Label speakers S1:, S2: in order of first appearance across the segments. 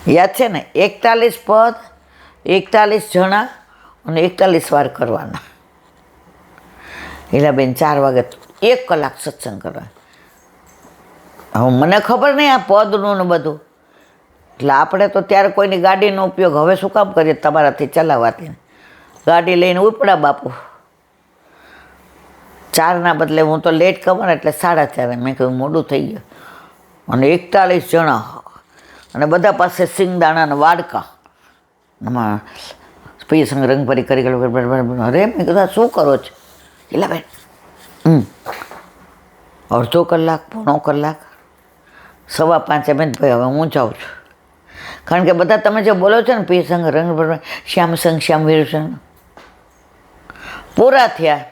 S1: યાદ છે ને? 41 પદ, 41 જણા અને 41 વાર કરવાના. હીરાબેન 4 વાગે 1 કલાક સત્સંગ કરવા. હવે મને ખબર નહીં આ પદનું ને બધું, એટલે આપણે તો ત્યારે કોઈની ગાડીનો ઉપયોગ હવે શું કામ કરીએ? તમારાથી ચલાવવાથી ગાડી લઈને ઉપડા બાપુ. 4ના બદલે હું તો લેટ ખબર એટલે 4:30. મેં કહ્યું મોડું થઈ ગયું. અને 41 જણા અને બધા પાસે સિંગદાણાના વાડકા. એમાં પછી સંગ રંગભરી કરી અરે મેં કીધું શું કરો છો? એટલે બેન અડધો કલાક, પોણો કલાક, 5:15 બેન ભાઈ હવે હું જાઉં છું. કારણ કે બધા તમે જે બોલો છો ને પી સંગ રંગ શ્યામ સંઘ શ્યામવીર સંઘ પૂરા થયા.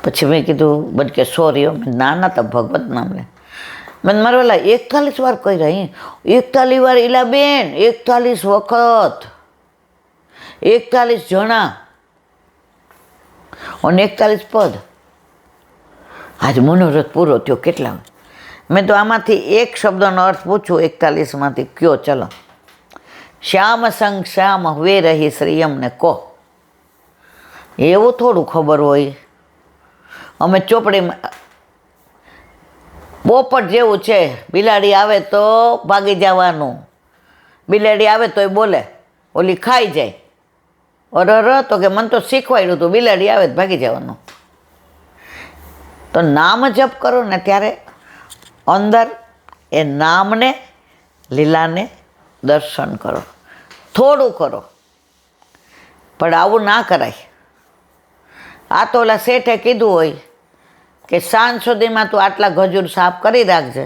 S1: પછી મેં કીધું બન કે સોરી, ના તો ભગવત નામ લે. મેં મારે ઓલા 41 વાર કહી રહી, 41 વાર ઈલાબેન, 41 વખત, 41 જણા અને 41 પદ. આજ મનોરથ પૂરો થયો. કેટલા? મેં તો આમાંથી એક શબ્દનો અર્થ પૂછું 41માંથી કયો? ચલો. શ્યામ સંગ શ્યામ વે રહી શ્રીયમને કહો. એવું થોડું ખબર હોય. અમે ચોપડીમાં પોપટ જેવું છે, બિલાડી આવે તો ભાગી જવાનું, બિલાડી આવે તોય બોલે, ઓલી ખાઈ જાય. અરર તો કે મને તો શીખવાડ્યું હતું બિલાડી આવે તો ભાગી જવાનું. તો નામ જપ કરો ને ત્યારે અંદર એ નામને લીલાને દર્શન કરો. થોડું કરો પણ આવું ના કરાય. આ તો ઓલા શેઠે કીધું હોય કે સાંજ સુધીમાં તું આટલા ખજૂર સાફ કરી રાખજે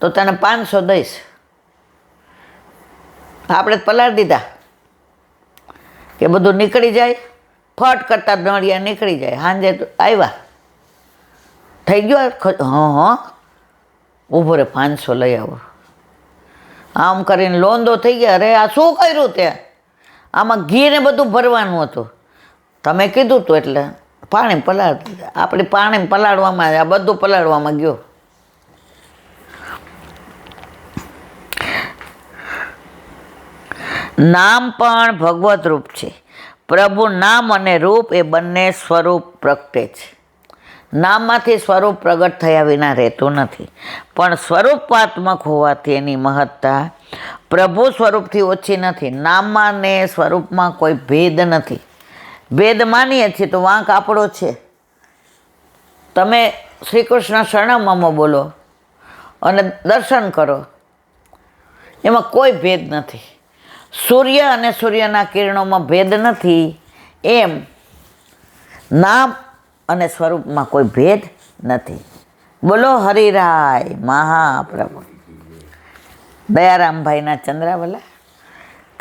S1: તો તને 500 દઈશ. આપણે પલાળી દીધા કે બધું નીકળી જાય, ફટ કરતા નળિયા નીકળી જાય. સાંજે આવ્યા થઈ ગયો. હા ઊભો રે 500 લઈ આવો. આમ કરીને લોંદો થઈ ગયા. અરે આ શું કર્યું તે? આમાં ઘી ને બધું ભરવાનું હતું. તમે કીધું તું એટલે પાણી પલાળી દીધા. આપણે પાણી પલાળવામાં આ બધું પલાળવામાં ગયો. નામ પણ ભગવત રૂપ છે. પ્રભુ નામ અને રૂપ એ બંને સ્વરૂપ પ્રગટે છે. નામમાંથી સ્વરૂપ પ્રગટ થયા વિના રહેતું નથી, પણ સ્વરૂપાત્મક હોવાથી એની મહત્તા પ્રભુ સ્વરૂપથી ઓછી નથી. નામમાં ને સ્વરૂપમાં કોઈ ભેદ નથી. ભેદ માનીએ છીએ તો વાંક આપણો છે. તમે શ્રી કૃષ્ણ શરણમમાં બોલો અને દર્શન કરો, એમાં કોઈ ભેદ નથી. સૂર્ય અને સૂર્યના કિરણોમાં ભેદ નથી, એમ નામ અને સ્વરૂપમાં કોઈ ભેદ નથી. બોલો હરિરાય મહાપ્રભુ. દયારામભાઈના ચંદ્રાવલા.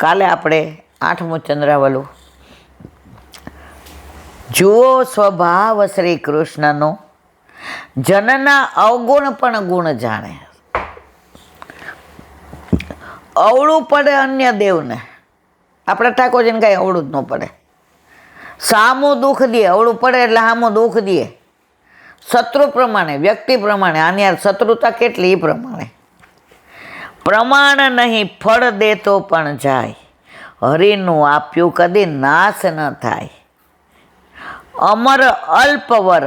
S1: કાલે આપણે 8મું ચંદ્રાવલું. જુઓ સ્વભાવ શ્રી કૃષ્ણનો, જનના અવગુણ પણ ગુણ જાણે. અવળું પડે અન્ય દેવને, આપણે ઠાકોરજીને કાંઈ અવળું જ ન પડે. સામું દુઃખ દે, અવળું પડે એટલે સામું દુઃખ દે. શત્રુ પ્રમાણે, વ્યક્તિ પ્રમાણે, આની યાર શત્રુતા કેટલી એ પ્રમાણે. પ્રમાણ નહીં ફળ દેતો પણ જાય, હરિનું આપ્યું કદી નાશ ન થાય. અમર અલ્પવર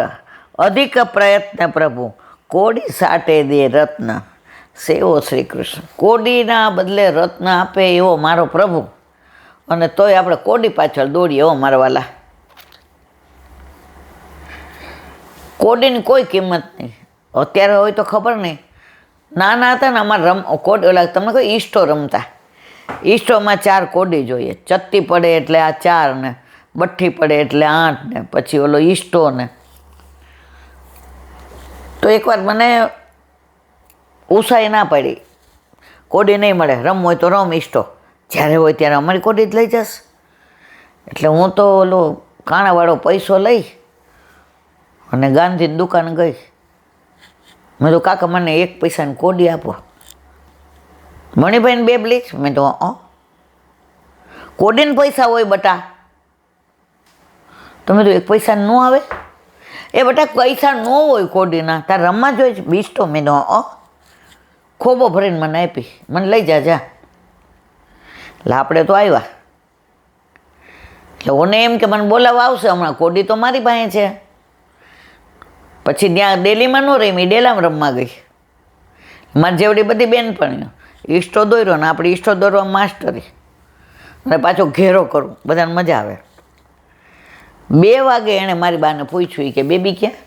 S1: અધિક પ્રયત્ન પ્રભુ, કોડી સાટે દે રત્ન સેવો શ્રી કૃષ્ણ. કોડીના બદલે રત્ન આપે એવો મારો પ્રભુ, અને તોય આપણે કોડી પાછળ દોડીએ. એવો મારા વાલા, કોડીની કોઈ કિંમત નહીં. અત્યારે હોય તો ખબર નહીં. નાના હતા ને અમારે કોડી ઓલા તમે કહો ઈસ્ટો રમતા. ઈસ્ટોમાં 4 કોડી જોઈએ. ચત્તી પડે એટલે આ 4 ને બઠ્ઠી પડે એટલે 8 ને પછી ઓલો ઈસ્ટો ને. તો એકવાર મને ઉષાઈ ના પડી, કોડી નહીં મળે, રમવું હોય તો રમ ઈસ્ટો. જ્યારે હોય ત્યારે અમારી કોડી જ લઈ જશ. એટલે હું તો ઓલો કાણાવાળો પૈસો લઈ અને ગાંધીની દુકાન ગઈ. મેં તો કાકા મને 1 પૈસાની કોડી આપો. મણિભાઈને 2 બ્લીચ. મેં તો કોડીને પૈસા હોય બટા. તમે તો 1 પૈસા ન આવે એ બટા, પૈસા ન હોય કોડીના, તાર રમવા જોઈએ બીસ્ટો. મેં તો ખોબો ભરીને મને આપી, મને લઈ જા જા. એટલે આપણે તો આવ્યા. એટલે ઓને એમ કે મને બોલાવવા આવશે હમણાં, કોડી તો મારી પાસે છે. પછી ત્યાં ડેલીમાં ન રમી, ડેલામાં રમવા ગઈ. મારી જેવડી બધી બેનપણીઓ ઈષ્ટો દોર્યો ને આપણે ઈષ્ટો દોરવા માસ્ટરી, અને પાછો ઘેરો કરું, બધાને મજા આવે. 2 વાગે એણે મારી બાને પૂછ્યું કે બેબી ક્યાં?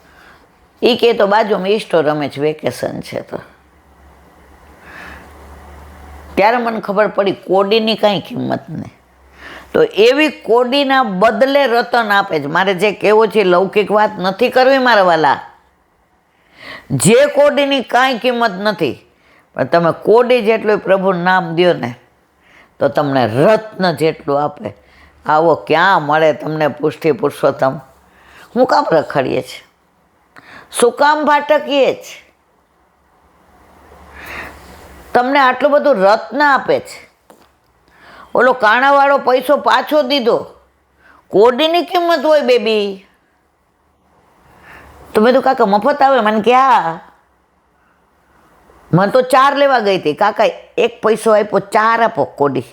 S1: એ કહે તો બાજુમાં ઈષ્ટો રમે છે, વેકેશન છે. તો ત્યારે મને ખબર પડી કોડીની કાંઈ કિંમત નહીં. તો એવી કોડીના બદલે રતન આપે છે. મારે જે કહેવું છે લૌકિક વાત નથી કરવી મારા વાલા. જે કોડીની કાંઈ કિંમત નથી, પણ તમે કોડી જેટલું પ્રભુનું નામ દો ને તો તમને રત્ન જેટલું આપે. આવો ક્યાં મળે તમને પુષ્ટિ પુરુષોત્તમ? હું કામ રખડીએ છીએ? શું કામ ભાટકીએ છીએ? તમને આટલું બધું રત્ન આપે છે. ઓલો કાણાવાળો પૈસો પાછો દીધો, કોડીની કિંમત હોય બેબી. તો મેં તો કાકા મફત આવે? મને કે હા. મને તો 4 લેવા ગઈ હતી. કાકા 1 પૈસો આપ્યો, 4 આપો કોડી.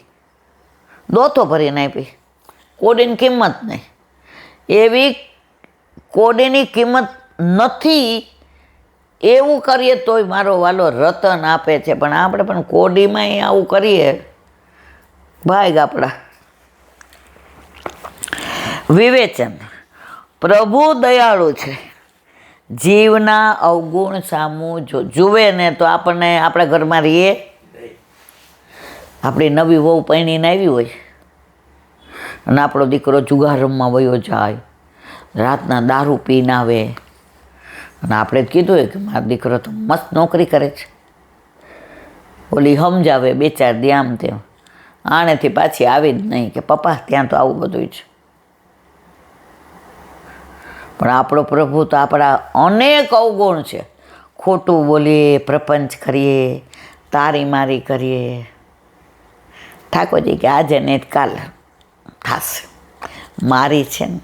S1: દોથો ભરીને આપી. કોડીની કિંમત નહીં. એવી કોડીની કિંમત નથી એવું કરીએ તોય મારો વાલો રતન આપે છે. પણ આપણે પણ કોડીમાં આવું કરીએ, ભાઈ આપણા. વિવેચન. પ્રભુ દયાળુ છે. જીવના અવગુણ સામું જુએ ને તો આપણને આપણા ઘરમાં રહીએ. આપણી નવી વહુ પરણીને આવી હોય અને આપણો દીકરો જુગાર રમવા વયો જાય, રાતના દારૂ પીને આવે, અને આપણે કીધું હોય કે મારો દીકરો તો મસ્ત નોકરી કરે છે, ઓલી સમજાવે 2-4 દી આમ તેમ, આણેથી પાછી આવી જ નહીં કે પપ્પા ત્યાં તો આવું બધું છે. પણ આપણો પ્રભુ તો આપણા અનેક અવગુણ છે. ખોટું બોલીએ, પ્રપંચ કરીએ, તારી મારી કરીએ. ઠાકોરજી કે આજે ને કાલ થશે. મારી છે ને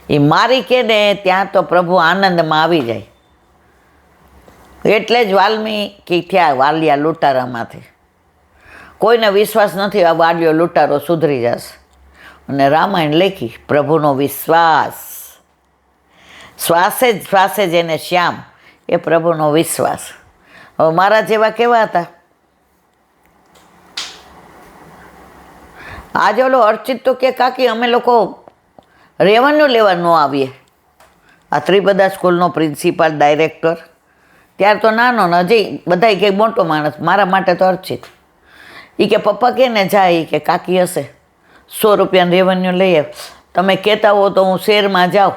S1: એ મારી કે ને ત્યાં તો પ્રભુ આનંદમાં આવી જાય. એટલે જ વાલ્મીકી થયા વાલિયા લૂંટારામાંથી. કોઈને વિશ્વાસ નથી આ વાલિયો લૂંટારો સુધરી જશે, અને રામાયણ લખી પ્રભુનો વિશ્વાસ. શ્વાસે જ શ્વાસે જેને શ્યામ, એ પ્રભુનો વિશ્વાસ. હવે મારા જેવા કેવા હતા? આજે ઓલો અર્ચિત તો કે કાકી અમે લોકો રેવન્યુ લેવા ન આવીએ. આ ત્રિપદા સ્કૂલનો પ્રિન્સિપાલ ડાયરેક્ટર ત્યાર તો નાનો ને હજી બધા કંઈક મોટો માણસ. મારા માટે તો અર્ચિત. એ કે પપ્પા કે ને જાય કે કાકી હશે 100 રૂપિયાનું રેવન્યુ લઈએ, તમે કહેતા હો તો હું શહેરમાં જાઉં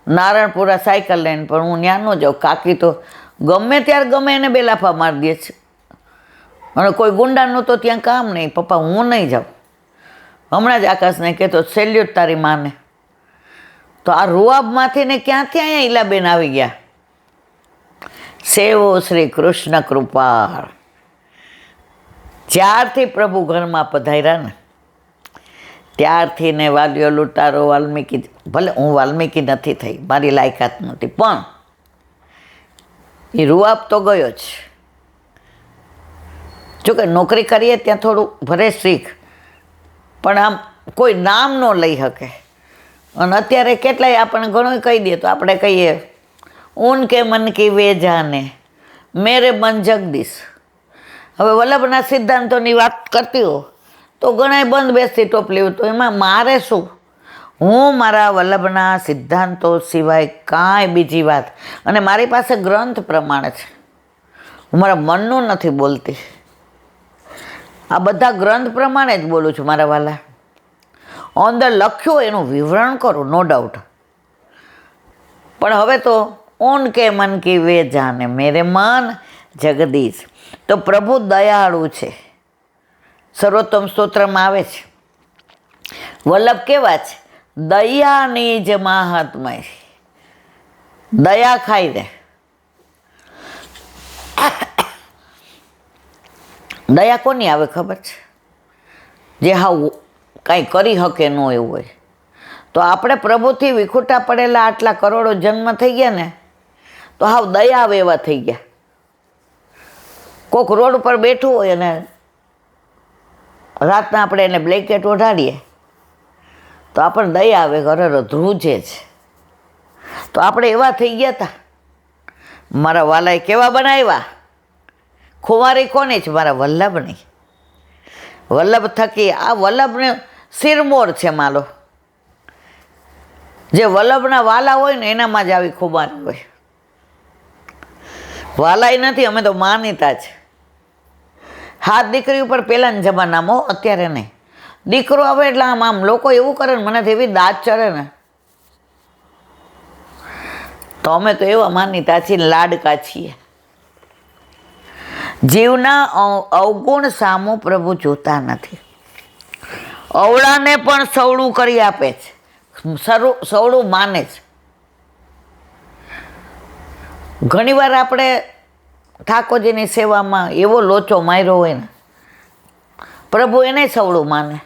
S1: નારણપુરા સાયકલ લઈને, પણ હું ત્યાં ન જાઉં. કાકી તો ગમે ત્યારે ગમે એને બેલાફા મારી દે છે, અને કોઈ ગુંડાનું તો ત્યાં કામ નહીં. પપ્પા હું નહીં જાઉં. હમણાં જ આકાશને કહેતો સેલ્યુટ તારી માને. તો આ રૂઆબમાંથી ને ક્યાંથી અહીંયા ઈલાબેન આવી ગયા. સેવો શ્રી કૃષ્ણ કૃપાળ. જ્યારથી પ્રભુ ઘરમાં પધાર્યા ને ત્યારથી ને વાલિયો લૂંટારો વાલ્મીકી, ભલે હું વાલ્મીકી નથી થઈ, મારી લાયકાત નથી, પણ એ રૂઆબ તો ગયો જ. જોકે નોકરી કરીએ ત્યાં થોડું ભરે શીખ, પણ આમ કોઈ નામ ન લઈ શકે. અને અત્યારે કેટલાય આપણને ઘણું કહી દે તો આપણે કહીએ ઉનકે મન કી વે જાને મેરે મન જગદીશ. હવે વલ્લભના સિદ્ધાંતોની વાત કરતી હો તો ઘણા બંધ બેસતી ટોપલી, તો એમાં મારે શું? હું મારા વલ્લભના સિદ્ધાંતો સિવાય કાંઈ બીજી વાત, અને મારી પાસે ગ્રંથ પ્રમાણે છે, હું મારા મનનું નથી બોલતી. આ બધા ગ્રંથ પ્રમાણે જ બોલું છું મારા વાલા. અંદર લખ્યું એનું વિવરણ કરું, નો ડાઉટ. પણ હવે તો ઉનકે મન કી વે જાને મેરે મન જગદીશ. તો પ્રભુ દયાળુ છે. સર્વોત્તમ સ્તોત્રમાં આવે છે વલ્લભ કેવા છે? દયાની જ મહાત્મય. દયા ખાઈ દે. દયા કોની આવે ખબર છે? જે હાવ કાંઈ કરી શકે ન એવું હોય. તો આપણે પ્રભુથી વિખૂટા પડેલા આટલા કરોડો જન્મ થઈ ગયા ને, તો હાવ દયા એવા થઈ ગયા. કોક રોડ ઉપર બેઠું હોય અને રાતના આપણે એને બ્લેન્કેટ ઓઢાડીએ તો આપણને દયા આવે, ઘરે ધ્રુજે છે. તો આપણે એવા થઈ ગયા હતા. મારા વાલાએ કેવા બનાવ્યા. ખુમારી કોની છે? મારા વલ્લભની. વલ્લભ થકી આ વલ્લભને શિરમોર છે માલો. જે વલ્લભના વાલા હોય ને એનામાં જ આવી ખુમારી હોય. વાલાય નથી, અમે તો માનીતા છે. હાથ દીકરી ઉપર પહેલાંના જમાનામાં, અત્યારે નહીં. દીકરો આવે એટલે આમ લોકો એવું કરે ને, મને તો એવી દાંત ચડે ને. તો અમે તો એવા માનીતા છીએ, લાડકા છીએ. જીવના અવગુણ સામું પ્રભુ જોતા નથી. અવળાને પણ સવળું કરી આપે છે, સવળું માને છે. ઘણીવાર આપણે ઠાકોરજીની સેવામાં એવો લોચો માર્યો હોય ને, પ્રભુ એને સવળું માને.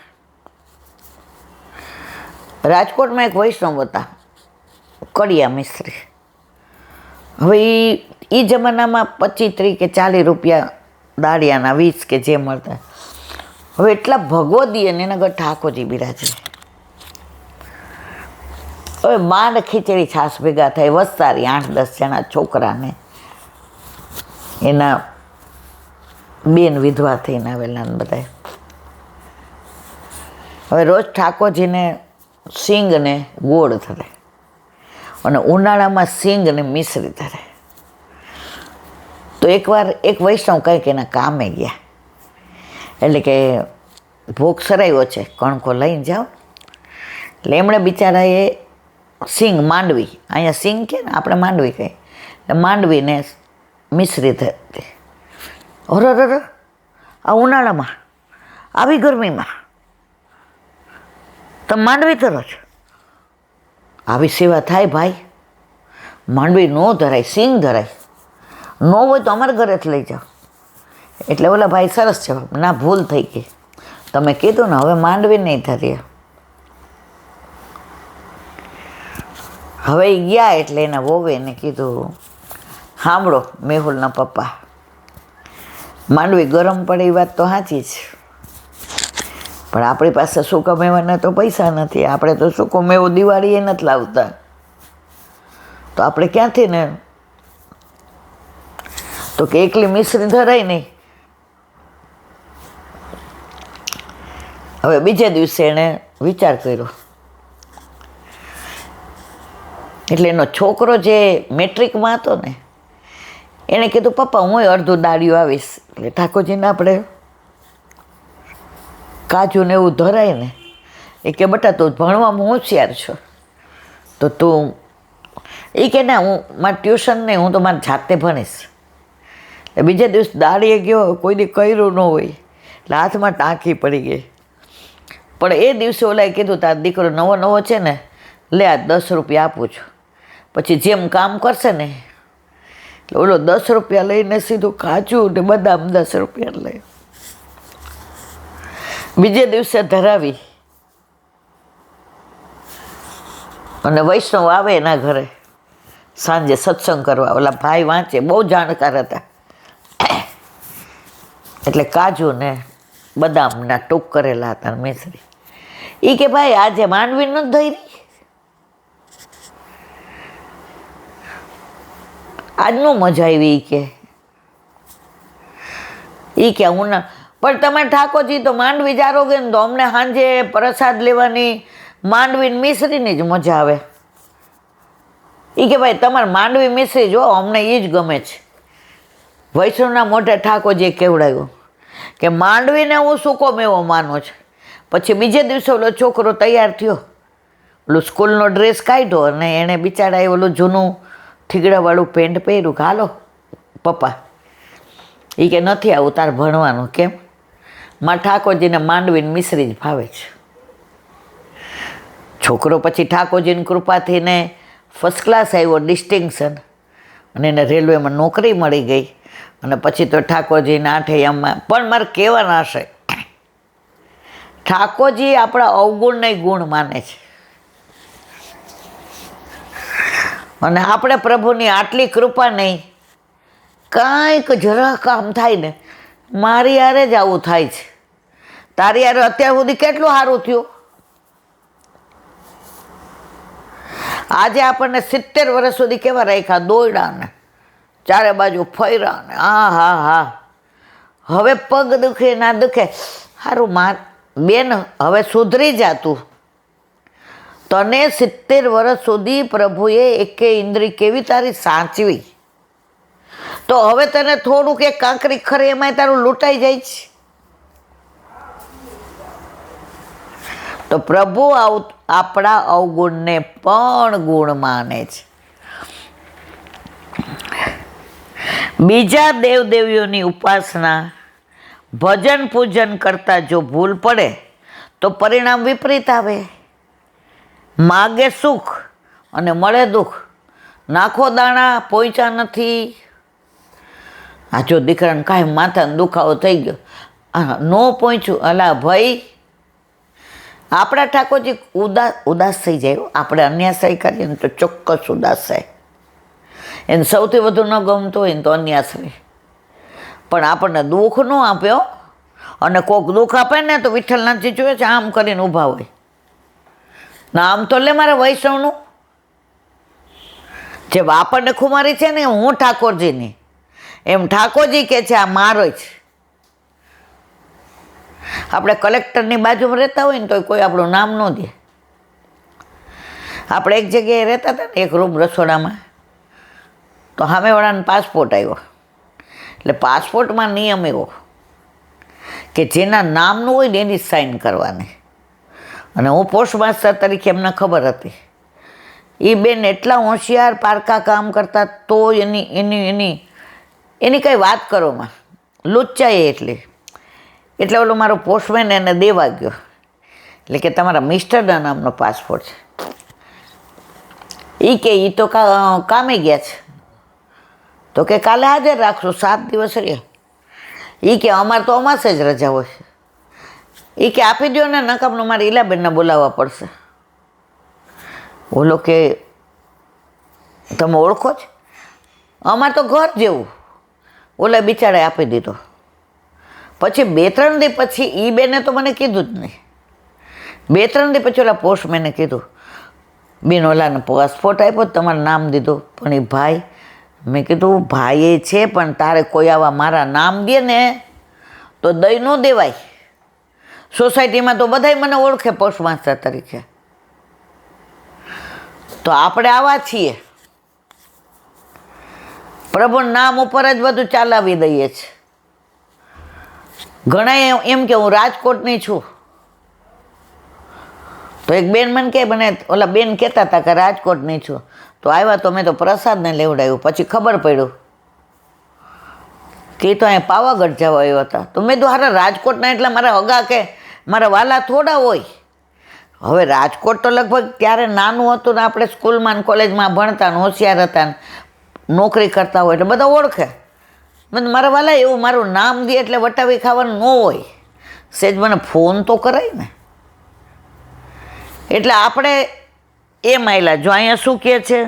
S1: રાજકોટમાં એક વૈષ્ણવ હતા, કડિયા મિસ્ત્રી. હવે એ જમાનામાં 25, 30 કે 40 રૂપિયા દાળિયાના 20 કે જે મળતા. હવે એટલા ભગવદીય ને એના ઘર ઠાકોરજી બિરાજે. હવે માંડ ખીચડી છાશ ભેગા થાય, વસ્તારી 8-10 જણા છોકરાને, એના બેન વિધવા થઈને આવેલા ને બધા. હવે રોજ ઠાકોરજીને સિંગ ને ગોળ ધરે અને ઉનાળામાં સિંગ ને મિશ્રી ધરે. તો એકવાર એક વૈષ્ણવ કંઈક એના કામે ગયા, એટલે કે ભોગ સરાયો છે, કણકો લઈને જાઓ. એટલે એમણે બિચારાએ સિંગ માંડવી, અહીંયા સિંગ કે ને આપણે માંડવી કહીએ, માંડવીને મિશ્રી થતી. અરર, આ ઉનાળામાં આવી ગરમીમાં તમે માંડવી ધરો છો? આવી સેવા થાય ભાઈ? માંડવી ન ધરાય, સિંગ ધરાય. ન હોય તો અમારા ઘરે જ લઈ જાઓ. એટલે ઓલા ભાઈ સરસ જવાબ, ના ભૂલ થઈ ગઈ, તમે કીધું ને, હવે માંડવી નહીં ધરીએ. હવે ગયા એટલે એના વોવે એને કીધું, સાંભળો મેહુલના પપ્પા, માંડવી ગરમ પડે એ વાત તો સાચી જ, પણ આપણી પાસે સૂકા મેવાના તો પૈસા નથી. આપણે તો સૂકો મેવો દિવાળીએ નથી લાવતા, તો આપણે ક્યાંથી ને? તો કે એકલી મિશ્રી ધરાય નહીં. હવે બીજે દિવસે એણે વિચાર કર્યો. એટલે એનો છોકરો જે મેટ્રિકમાં હતો ને, એણે કીધું, પપ્પા હું અડધું દાળિયું આવીશ. એટલે ઠાકોરજીને આપણે કાજુ ને એવું ધરાય ને, એ કે બટા તું ભણવામાં હોશિયાર છો, તો તું, એ કે ના હું મારે ટ્યુશન નહીં, હું તો મારે જાતે ભણીશ. એટલે બીજે દિવસ દાળીએ ગયો, કોઈ દી કર્યું ન હોય, એટલે હાથમાં ટાંકી પડી ગઈ. પણ એ દિવસે ઓલાએ કીધું, તારો દીકરો નવો નવો છે ને, લે આ 10 રૂપિયા આપું છું, પછી જેમ કામ કરશે ને. એટલે ઓલો 10 રૂપિયા લઈને સીધું કાજુ ને બદામ 10 રૂપિયા લઈ. બીજે દિવસે ધરાવી અને વૈષ્ણવ આવે એના ઘરે સાંજે સત્સંગ કરવા. ઓલા ભાઈ વાંચે, બહુ જાણકાર હતા. એટલે કાજુ ને બદામના ટૂંક કરેલા હતા મિશ્રી. એ કે ભાઈ આજે માંડવી નથી ધરી, આજનો મજા આવી. એ કે હું ના, પણ તમે ઠાકોરજી તો માંડવી જારોગે ને તો અમને સાંજે પ્રસાદ લેવાની માંડવી મિશ્રીની જ મજા આવે. એ કે ભાઈ તમારે માંડવી મિશ્રી જો, અમને એ જ ગમે છે. વૈષ્ણવના મોઢે ઠાકોરજીએ કેવડાવ્યું કે માંડવીને હું સૂકો મેવો માનો છે. પછી બીજે દિવસે ઓલો છોકરો તૈયાર થયો, ઓલું સ્કૂલનો ડ્રેસ કાઢ્યો અને એણે બિચારાએ ઓલું જૂનું ઠીગડાવાળું પેન્ટ પહેર્યું. કે હાલો પપ્પા, એ કે નથી આવું, તારે ભણવાનું. કેમ? મારા ઠાકોરજીને માંડવીને મિશ્રી જ ભાવે છે. છોકરો પછી ઠાકોરજીની કૃપાથી ને ફર્સ્ટ ક્લાસ આવ્યો, ડિસ્ટિંક્શન, અને એને રેલવેમાં નોકરી મળી ગઈ. અને પછી તો ઠાકોરજીના 8 યામમાં. પણ મારે કહેવાના હશે, ઠાકોરજી આપણા અવગુણને ગુણ માને છે. અને આપણે પ્રભુની આટલી કૃપા નહીં કાંઈક જરા કામ થાય ને મારી યારે જ આવું થાય છે. તારી યારે અત્યાર સુધી કેટલું સારું થયું. આજે આપણને 70 વર્ષ સુધી કેવા રાખ્યા, દોયડા ને ચારે બાજુ ફર્યા ને હા. હવે પગ દુખે ના દુખે, સારું બેન હવે સુધરી જાતું. તને 70 વર્ષ સુધી પ્રભુએ એકે ઇન્દ્રિય કેવી તારી સાચવી, તો હવે તને થોડુંક એક કાંકરી ખરે એમાંય તારું લૂંટાઈ જાય છે. તો પ્રભુ આપણા અવગુણને પણ ગુણ માને છે. બીજા દેવદેવીઓની ઉપાસના, ભજન પૂજન કરતા જો ભૂલ પડે તો પરિણામ વિપરીત આવે. માગે સુખ અને મળે દુઃખ. નાખો દાણા પહોંચ્યા નથી. આ જો દીકરાને કાંઈ માથાનો દુખાવો થઈ ગયો, ન પહોંચ્યું, અલા ભાઈ આપણા ઠાકોરજી ઉદાસ થઈ જાય. આપણે અન્યાશ્રય કરીએ ને તો ચોક્કસ ઉદાસ થાય. એને સૌથી વધુ ન ગમતું હોય ને તો અન્યાશ્રય. પણ આપણને દુઃખ ન આપ્યો, અને કોઈક દુઃખ આપે ને તો વિઠ્ઠલનાથજી જોયે છે આમ કરીને ઊભા હોય. નામ તો લે મારા વૈષ્ણવનું. જે આપણને ખુમારી છે ને હું ઠાકોરજીની, એમ ઠાકોરજી કે છે આ મારો જ. આપણે કલેક્ટરની બાજુમાં રહેતા હોય ને તો કોઈ આપણું નામ ન દે. આપણે એક જગ્યાએ રહેતા હતા ને એક રૂમ રસોડામાં, તો સામેવાળાને પાસપોર્ટ આવ્યો. એટલે પાસપોર્ટમાં નિયમ એવો કે જેના નામનું હોય ને એની સાઇન કરવાની. અને હું પોસ્ટ માસ્ટર તરીકે એમને ખબર હતી. એ બેન એટલા હોશિયાર પારકા કામ કરતા, તો એની કંઈ વાત કરોમાં લુચ્ચાઈ એટલી. એટલે ઓલો મારો પોસ્ટમેન એને દેવા ગયો, એટલે કે તમારા મિસ્ટરના નામનો પાસપોર્ટ છે. એ કે એ તો કામે ગયા છે, તો કે કાલે હાજર રાખશું, 7 દિવસ રહ્યા. એ કે અમારે તો અમાસે જ રજા હોય. એ કે આપી દો ને, નકામનું મારે ઈલાબેનને બોલાવવા પડશે. ઓલો કે તમે ઓળખો છો? અમારે તો ઘર જેવું. ઓલા બિચારાએ આપી દીધો. પછી 2-3 દી પછી એ બેને તો મને કીધું જ નહીં. 2-3 દી પછી ઓલા પોસ્ટમેને કીધું, બેન ઓલાને પાસપોર્ટ આપ્યો, તમારું નામ દીધું. પણ એ ભાઈ, મેં કીધું ભાઈ એ છે, પણ તારે કોઈ આવા મારા નામ દે ને તો દઈ ન દેવાય. સોસાયટીમાં તો બધાય મને ઓળખે પોસ્ટ માસ્ટર તરીકે. તો આપણે આવા છીએ, પ્રભુ નામ ઉપર જ બધું ચાલાવી દઈએ છીએ. ઘણા એમ કે હું રાજકોટની છું, તો એક બેન મને કે મને ઓલા બેન કહેતા હતા કે રાજકોટની છું. તો આવ્યા તો મેં તો પ્રસાદને લેવડાવ્યું. પછી ખબર પડ્યું કે તો અહીંયા પાવાગઢ જવા આવ્યા હતા. તો મેં તો હારા રાજકોટના એટલે મારા હગા કે મારા વાલા થોડા હોય. હવે રાજકોટ તો લગભગ ત્યારે નાનું હતું ને આપણે સ્કૂલમાં ને કોલેજમાં ભણતા ને હોશિયાર હતા ને નોકરી કરતા હોય એટલે બધા ઓળખે. મારા વાલા એવું મારું નામ દે એટલે વટાવી ખાવાનું ન હોય. સેજ મને ફોન તો કરાય ને. એટલે આપણે એ માયલા જો અહીંયા શું કહે છે,